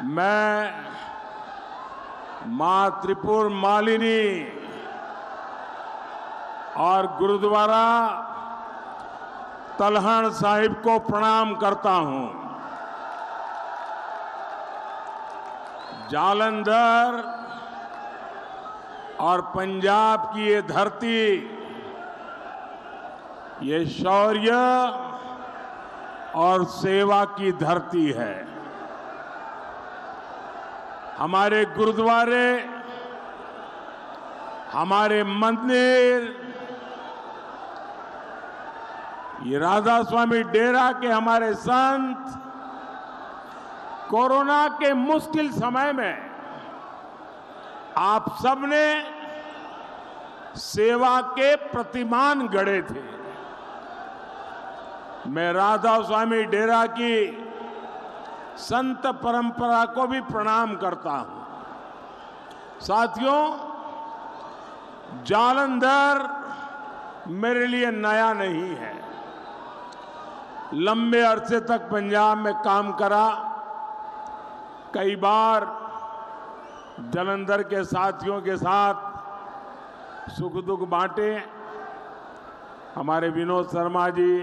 मैं मां त्रिपुर मालिनी और गुरुद्वारा तलहण साहिब को प्रणाम करता हूं। जालंधर और पंजाब की ये धरती, ये शौर्य और सेवा की धरती है। हमारे गुरुद्वारे, हमारे मंदिर, ये राधा स्वामी डेरा के हमारे संत कोरोना के मुश्किल समय में आप सबने सेवा के प्रतिमान गढ़े थे। मैं राधा स्वामी डेरा की संत परंपरा को भी प्रणाम करता हूं। साथियों, जालंधर मेरे लिए नया नहीं है। लंबे अरसे तक पंजाब में काम करा। कई बार जालंधर के साथियों के साथ सुख दुख बांटे। हमारे विनोद शर्मा जी,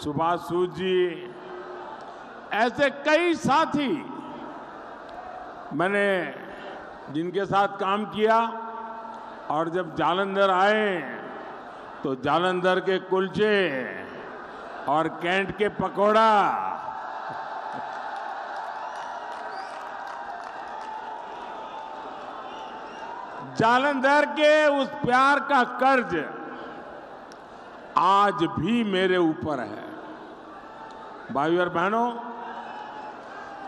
सुभाष सूद जी, ऐसे कई साथी मैंने जिनके साथ काम किया। और जब जालंधर आए तो जालंधर के कुलचे और कैंट के पकोड़ा, जालंधर के उस प्यार का कर्ज आज भी मेरे ऊपर है। भाइयों और बहनों,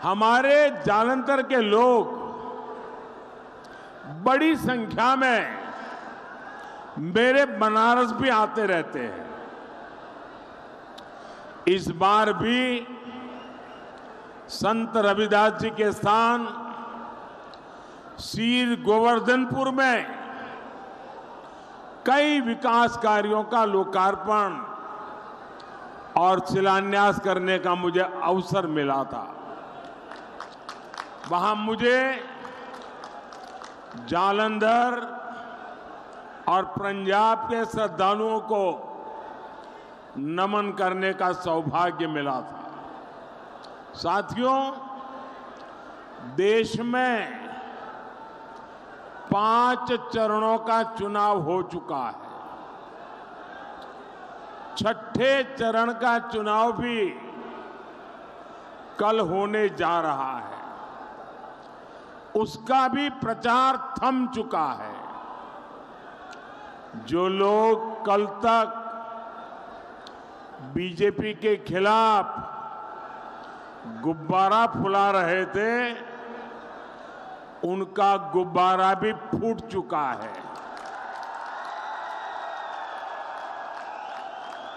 हमारे जालंधर के लोग बड़ी संख्या में मेरे बनारस भी आते रहते हैं। इस बार भी संत रविदास जी के स्थान सीर गोवर्धनपुर में कई विकास कार्यों का लोकार्पण और शिलान्यास करने का मुझे अवसर मिला था। वहां मुझे जालंधर और पंजाब के श्रद्धालुओं को नमन करने का सौभाग्य मिला था। साथियों, देश में 5 चरणों का चुनाव हो चुका है। छठे चरण का चुनाव भी कल होने जा रहा है। उसका भी प्रचार थम चुका है। जो लोग कल तक बीजेपी के खिलाफ गुब्बारा फुला रहे थे, उनका गुब्बारा भी फूट चुका है।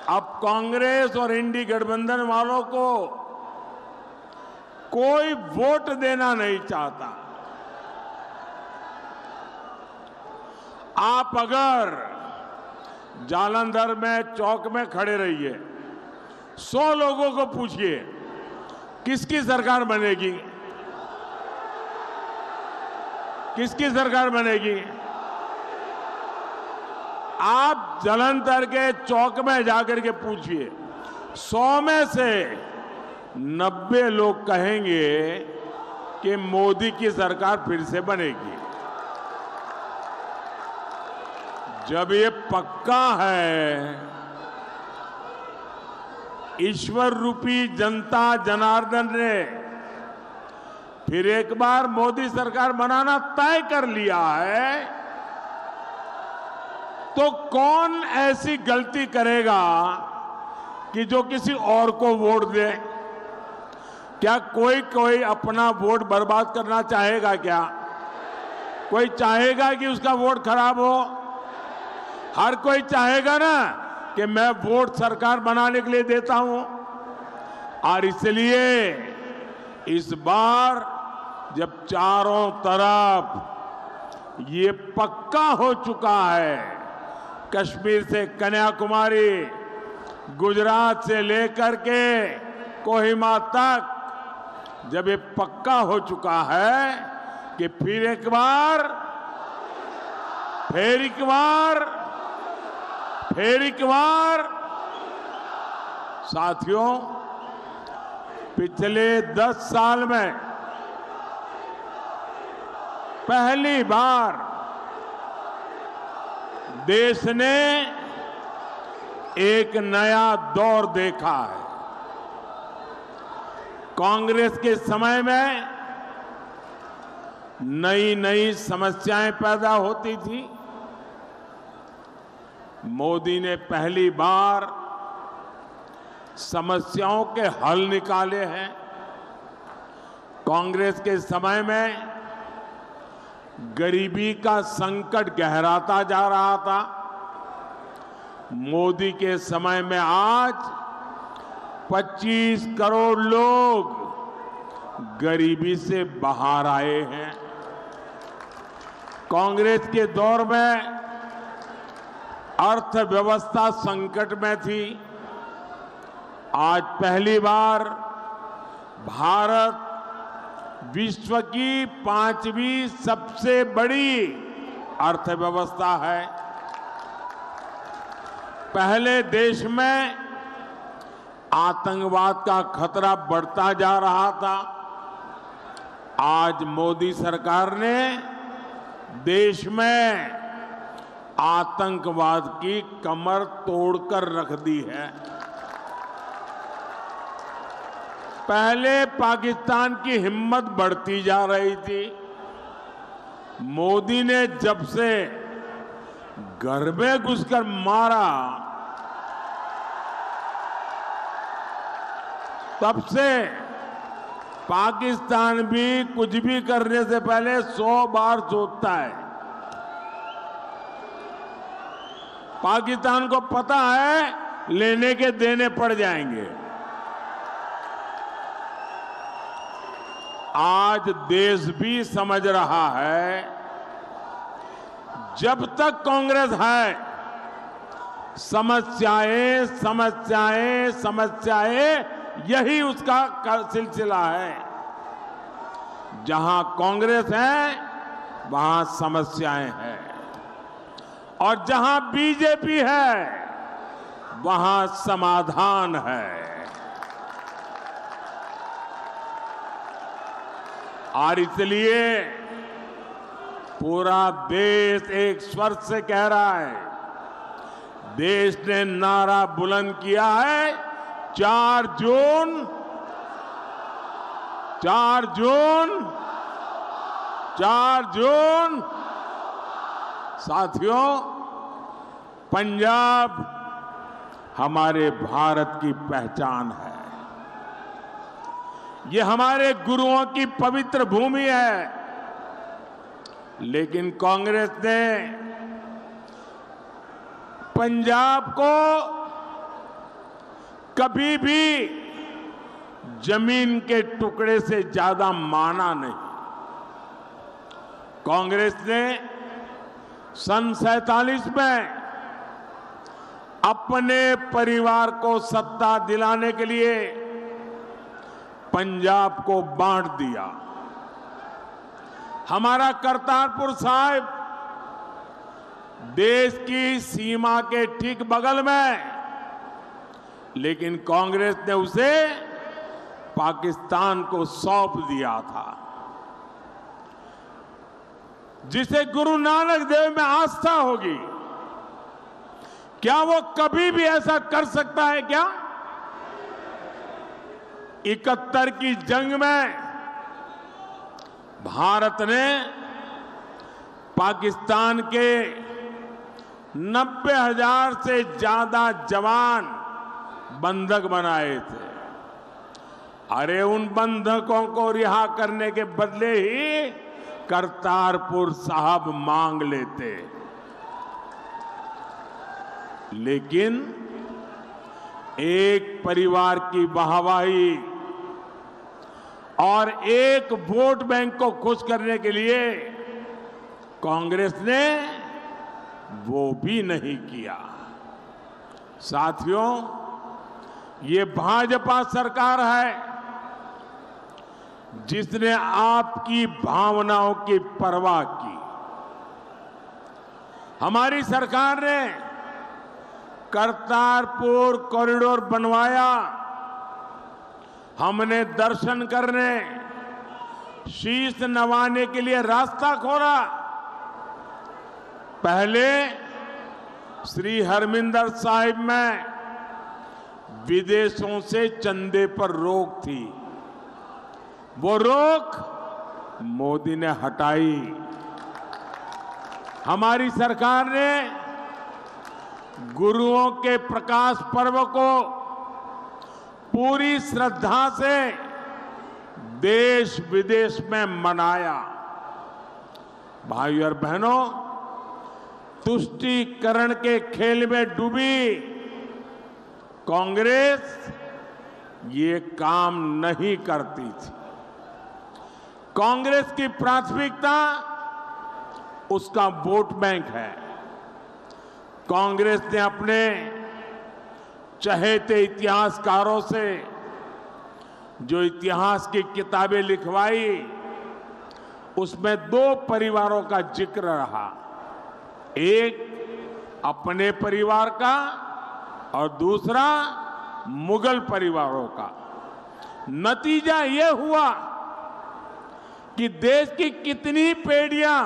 अब कांग्रेस और इंडी गठबंधन वालों को कोई वोट देना नहीं चाहता। आप अगर जालंधर में चौक में खड़े रहिए, 100 लोगों को पूछिए किसकी सरकार बनेगी, किसकी सरकार बनेगी। आप जालंधर के चौक में जाकर के पूछिए, 100 में से 90 लोग कहेंगे कि मोदी की सरकार फिर से बनेगी। जब ये पक्का है, ईश्वर रूपी जनता जनार्दन ने फिर एक बार मोदी सरकार बनाना तय कर लिया है, तो कौन ऐसी गलती करेगा कि जो किसी और को वोट दे? क्या कोई अपना वोट बर्बाद करना चाहेगा? क्या कोई चाहेगा कि उसका वोट खराब हो? हर कोई चाहेगा ना कि मैं वोट सरकार बनाने के लिए देता हूं। और इसलिए इस बार जब चारों तरफ ये पक्का हो चुका है, कश्मीर से कन्याकुमारी, गुजरात से लेकर के कोहिमा तक, जब ये पक्का हो चुका है कि फिर एक बार साथियों, पिछले 10 साल में पहली बार देश ने एक नया दौर देखा है। कांग्रेस के समय में नई नई समस्याएं पैदा होती थी। मोदी ने पहली बार समस्याओं के हल निकाले हैं। कांग्रेस के समय में गरीबी का संकट गहराता जा रहा था। मोदी के समय में आज 25 करोड़ लोग गरीबी से बाहर आए हैं। कांग्रेस के दौर में अर्थव्यवस्था संकट में थी। आज पहली बार भारत विश्व की 5वीं सबसे बड़ी अर्थव्यवस्था है। पहले देश में आतंकवाद का खतरा बढ़ता जा रहा था। आज मोदी सरकार ने देश में आतंकवाद की कमर तोड़कर रख दी है। पहले पाकिस्तान की हिम्मत बढ़ती जा रही थी। मोदी ने जब से घर में घुसकर मारा, तब से पाकिस्तान भी कुछ भी करने से पहले 100 बार सोचता है। पाकिस्तान को पता है लेने के देने पड़ जाएंगे। आज देश भी समझ रहा है, जब तक कांग्रेस है समस्याएं समस्याएं समस्याएं, यही उसका सिलसिला है। जहां कांग्रेस है वहां समस्याएं हैं, और जहां बीजेपी है वहां समाधान है। और इसलिए पूरा देश एक स्वर से कह रहा है, देश ने नारा बुलंद किया है, 4 जून 4 जून। साथियों, पंजाब हमारे भारत की पहचान है। ये हमारे गुरुओं की पवित्र भूमि है। लेकिन कांग्रेस ने पंजाब को कभी भी जमीन के टुकड़े से ज्यादा माना नहीं। कांग्रेस ने सन 47 में अपने परिवार को सत्ता दिलाने के लिए पंजाब को बांट दिया। हमारा करतारपुर साहिब देश की सीमा के ठीक बगल में, लेकिन कांग्रेस ने उसे पाकिस्तान को सौंप दिया था। जिसे गुरु नानक देव में आस्था होगी, क्या वो कभी भी ऐसा कर सकता है क्या? 71 की जंग में भारत ने पाकिस्तान के 90,000 से ज्यादा जवान बंधक बनाए थे। अरे उन बंधकों को रिहा करने के बदले ही करतारपुर साहब मांग लेते। लेकिन एक परिवार की वाहवाही और एक वोट बैंक को खुश करने के लिए कांग्रेस ने वो भी नहीं किया। साथियों, ये भाजपा सरकार है। जिसने आपकी भावनाओं की परवाह की। हमारी सरकार ने करतारपुर कॉरिडोर बनवाया। हमने दर्शन करने, शीश नवाने के लिए रास्ता खोला। पहले श्री हरमिंदर साहिब में विदेशों से चंदे पर रोक थी, वो रोक मोदी ने हटाई। हमारी सरकार ने गुरुओं के प्रकाश पर्व को पूरी श्रद्धा से देश विदेश में मनाया। भाइयों और बहनों, तुष्टीकरण के खेल में डूबी कांग्रेस ये काम नहीं करती थी। कांग्रेस की प्राथमिकता उसका वोट बैंक है। कांग्रेस ने अपने चहेते इतिहासकारों से जो इतिहास की किताबें लिखवाई, उसमें दो परिवारों का जिक्र रहा, एक अपने परिवार का और दूसरा मुगल परिवारों का। नतीजा यह हुआ कि देश की कितनी पीढ़ियां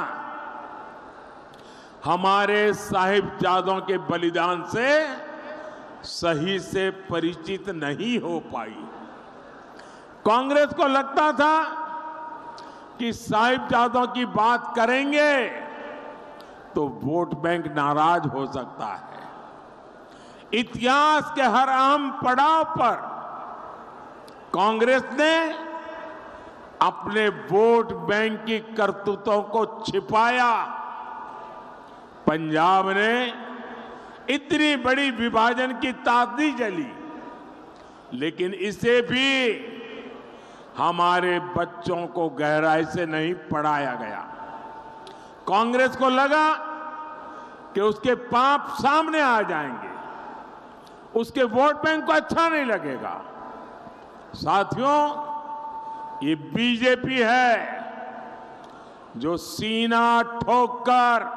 हमारे साहिबजादों के बलिदान से सही से परिचित नहीं हो पाई। कांग्रेस को लगता था कि साहिबजादों की बात करेंगे तो वोट बैंक नाराज हो सकता है। इतिहास के हर अहम पड़ाव पर कांग्रेस ने अपने वोट बैंक की करतूतों को छिपाया। पंजाब ने इतनी बड़ी विभाजन की ताकदी चली, लेकिन इसे भी हमारे बच्चों को गहराई से नहीं पढ़ाया गया। कांग्रेस को लगा कि उसके पाप सामने आ जाएंगे, उसके वोट बैंक को अच्छा नहीं लगेगा। साथियों, ये बीजेपी है जो सीना ठोककर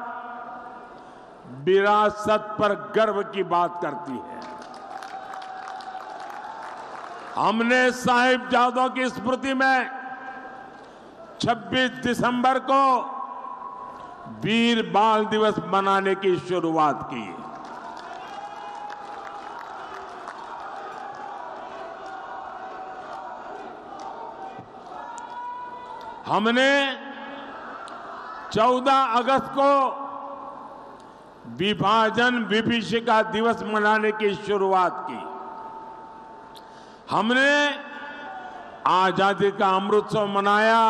विरासत पर गर्व की बात करती है। हमने साहिबजादों की स्मृति में 26 दिसंबर को वीर बाल दिवस मनाने की शुरुआत की। हमने 14 अगस्त को विभाजन विभीषिका दिवस मनाने की शुरुआत की। हमने आजादी का अमृतोत्सव मनाया।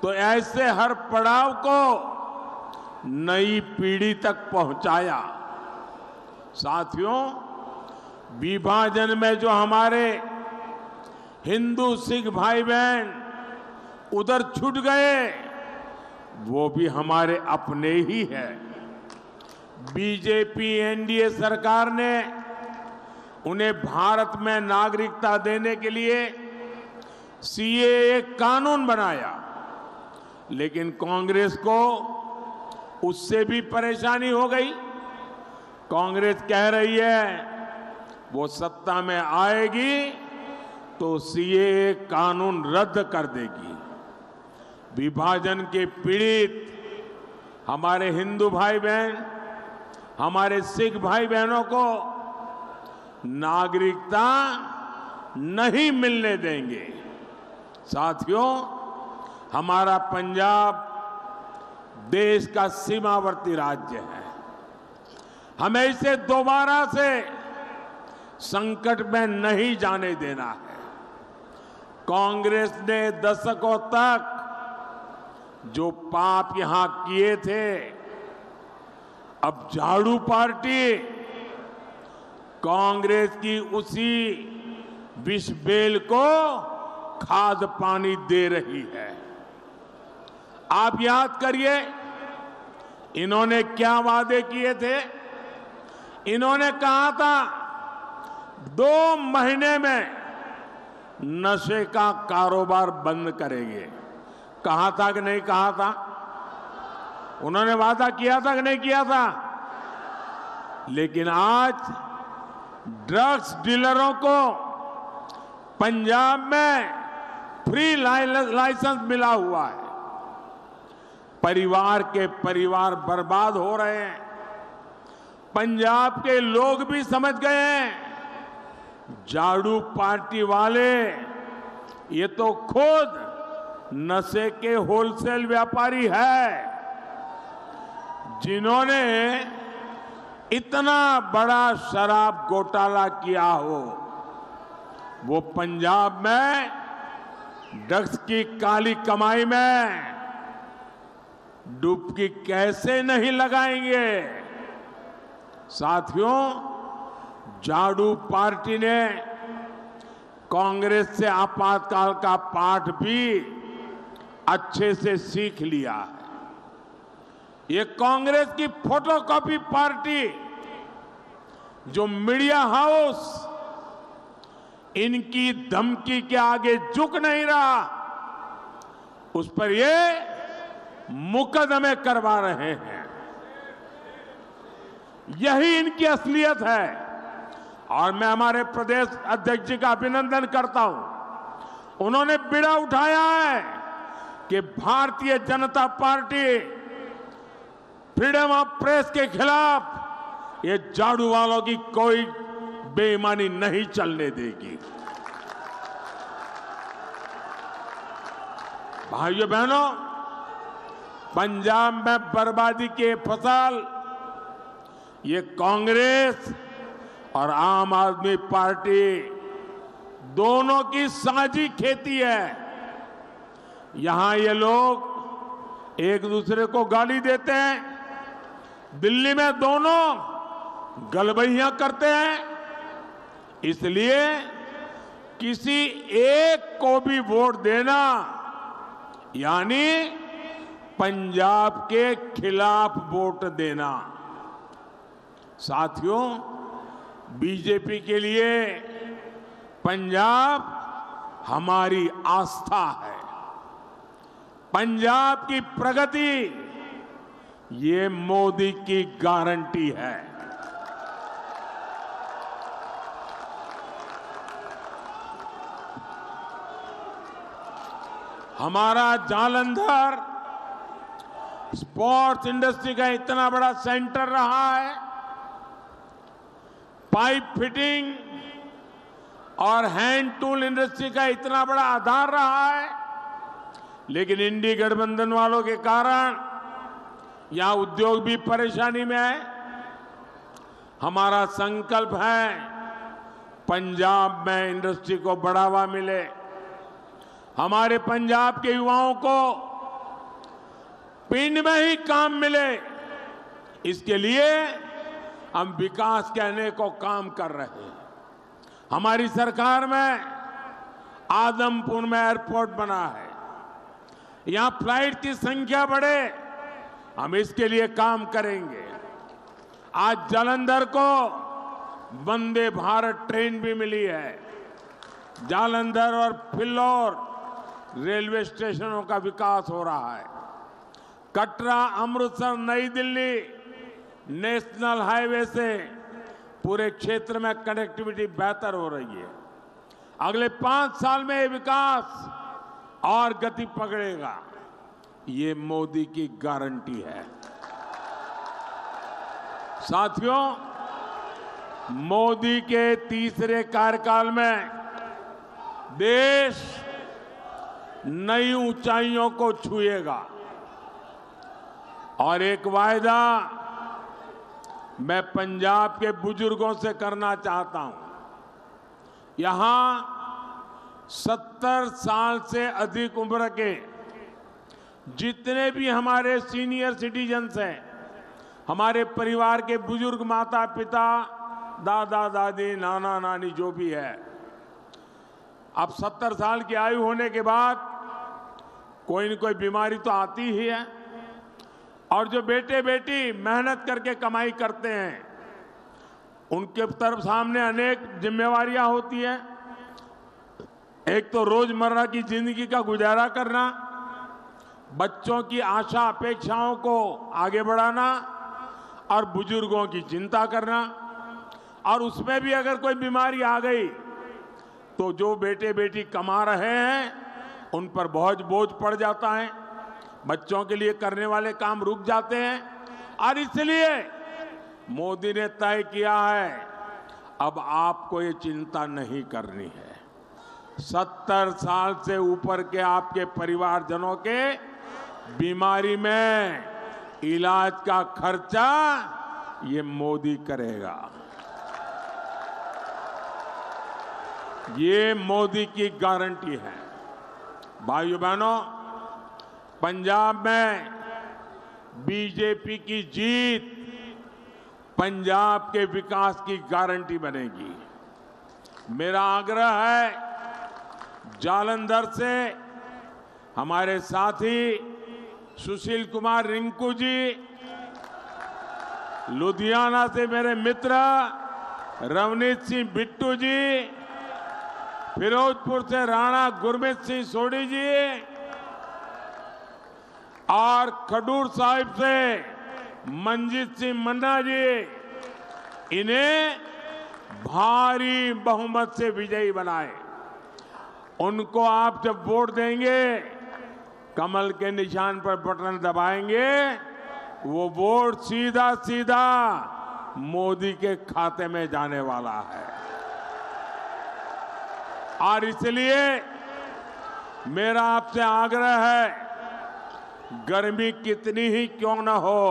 तो ऐसे हर पड़ाव को नई पीढ़ी तक पहुंचाया। साथियों, विभाजन में जो हमारे हिंदू सिख भाई बहन उधर छूट गए, वो भी हमारे अपने ही है। बीजेपी एनडीए सरकार ने उन्हें भारत में नागरिकता देने के लिए सीएए कानून बनाया, लेकिन कांग्रेस को उससे भी परेशानी हो गई। कांग्रेस कह रही है वो सत्ता में आएगी तो सीएए कानून रद्द कर देगी। विभाजन के पीड़ित हमारे हिंदू भाई बहन, हमारे सिख भाई बहनों को नागरिकता नहीं मिलने देंगे। साथियों, हमारा पंजाब देश का सीमावर्ती राज्य है। हमें इसे दोबारा से संकट में नहीं जाने देना है। कांग्रेस ने दशकों तक जो पाप यहां किए थे, अब झाड़ू पार्टी कांग्रेस की उसी विष बेल को खाद पानी दे रही है। आप याद करिए, इन्होंने क्या वादे किए थे। इन्होंने कहा था 2 महीने में नशे का कारोबार बंद करेंगे। कहा था कि नहीं कहा था? उन्होंने वादा किया था कि नहीं किया था? लेकिन आज ड्रग्स डीलरों को पंजाब में फ्री लाइसेंस मिला हुआ है। परिवार के परिवार बर्बाद हो रहे हैं। पंजाब के लोग भी समझ गए हैं, झाड़ू पार्टी वाले ये तो खुद नशे के होलसेल व्यापारी है, जिन्होंने इतना बड़ा शराब घोटाला किया हो। वो पंजाब में ड्रग्स की काली कमाई में डुबकी कैसे नहीं लगाएंगे? साथियों, झाड़ू पार्टी ने कांग्रेस से आपातकाल का पाठ भी अच्छे से सीख लिया है। ये कांग्रेस की फोटोकॉपी पार्टी, जो मीडिया हाउस इनकी धमकी के आगे झुक नहीं रहा, उस पर ये मुकदमे करवा रहे हैं। यही इनकी असलियत है। और मैं हमारे प्रदेश अध्यक्ष जी का अभिनंदन करता हूं। उन्होंने बीड़ा उठाया है कि Bharatiya Janata party freedom of press के खिलाफ ये झाड़ू वालों की कोई बेईमानी नहीं चलने देगी। भाइयों बहनों, पंजाब में बर्बादी की फसल ये कांग्रेस और आम आदमी पार्टी दोनों की साझी खेती है। यहां ये लोग एक दूसरे को गाली देते हैं, दिल्ली में दोनों गलबैया करते हैं। इसलिए किसी एक को भी वोट देना यानी पंजाब के खिलाफ वोट देना। साथियों, बीजेपी के लिए पंजाब हमारी आस्था है। पंजाब की प्रगति ये मोदी की गारंटी है। हमारा जालंधर स्पोर्ट्स इंडस्ट्री का इतना बड़ा सेंटर रहा है, पाइप फिटिंग और हैंड टूल इंडस्ट्री का इतना बड़ा आधार रहा है, लेकिन इंडी गठबंधन वालों के कारण यहां उद्योग भी परेशानी में है। हमारा संकल्प है पंजाब में इंडस्ट्री को बढ़ावा मिले, हमारे पंजाब के युवाओं को पिंड में ही काम मिले। इसके लिए हम विकास के अनेकों काम कर रहे हैं। हमारी सरकार में आदमपुर में एयरपोर्ट बना है, यहां फ्लाइट की संख्या बढ़े, हम इसके लिए काम करेंगे। आज जालंधर को वंदे भारत ट्रेन भी मिली है। जालंधर और फिल्लौर रेलवे स्टेशनों का विकास हो रहा है। कटरा, अमृतसर, नई दिल्ली नेशनल हाईवे से पूरे क्षेत्र में कनेक्टिविटी बेहतर हो रही है। अगले 5 साल में ये विकास और गति पकड़ेगा। ये मोदी की गारंटी है। साथियों, मोदी के तीसरे कार्यकाल में देश नई ऊंचाइयों को छुएगा। और एक वायदा मैं पंजाब के बुजुर्गों से करना चाहता हूं। यहां 70 साल से अधिक उम्र के जितने भी हमारे सीनियर सिटीजन्स हैं, हमारे परिवार के बुजुर्ग, माता पिता, दादा दादी, नाना नानी जो भी है, अब 70 साल की आयु होने के बाद कोई न कोई बीमारी तो आती ही है। और जो बेटे बेटी मेहनत करके कमाई करते हैं, उनके तरफ सामने अनेक जिम्मेवारियां होती हैं। एक तो रोजमर्रा की जिंदगी का गुजारा करना, बच्चों की आशा अपेक्षाओं को आगे बढ़ाना और बुजुर्गों की चिंता करना। और उसमें भी अगर कोई बीमारी आ गई तो जो बेटे बेटी कमा रहे हैं उन पर बहुत बोझ पड़ जाता है, बच्चों के लिए करने वाले काम रुक जाते हैं। और इसलिए मोदी ने तय किया है अब आपको ये चिंता नहीं करनी है। 70 साल से ऊपर के आपके परिवारजनों के बीमारी में इलाज का खर्चा ये मोदी करेगा। ये मोदी की गारंटी है। भाइयों बहनों, पंजाब में बीजेपी की जीत पंजाब के विकास की गारंटी बनेगी। मेरा आग्रह है जालंधर से हमारे साथी सुशील कुमार रिंकू जी, लुधियाना से मेरे मित्र रवनीत सिंह बिट्टू जी, फिरोजपुर से राणा गुरमीत सिंह सोढ़ी जी और खडूर साहिब से मंजीत सिंह मन्ना जी, इन्हें भारी बहुमत से विजयी बनाए। उनको आप जब वोट देंगे, कमल के निशान पर बटन दबाएंगे, वो वोट सीधा सीधा मोदी के खाते में जाने वाला है। और इसलिए मेरा आपसे आग्रह है, गर्मी कितनी ही क्यों न हो,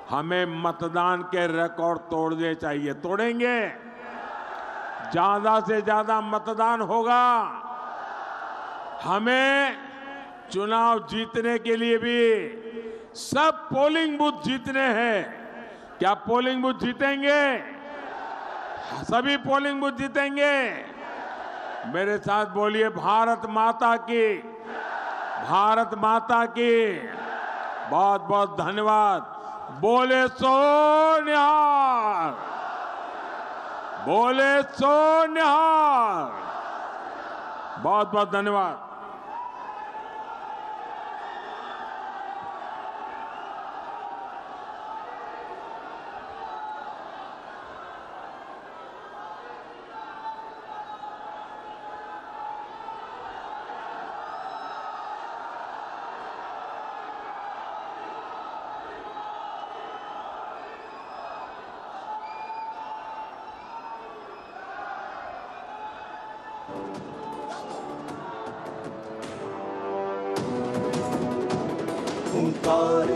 हमें मतदान के रिकॉर्ड तोड़ने चाहिए। तोड़ेंगे, ज्यादा से ज्यादा मतदान होगा। हमें चुनाव जीतने के लिए भी सब पोलिंग बूथ जीतने हैं। क्या पोलिंग बूथ जीतेंगे? सभी पोलिंग बूथ जीतेंगे। मेरे साथ बोलिए, भारत माता की, भारत माता की। बहुत बहुत धन्यवाद। बोले सो निहाल, बोले सो निहाल। बहुत बहुत धन्यवाद। ओंकार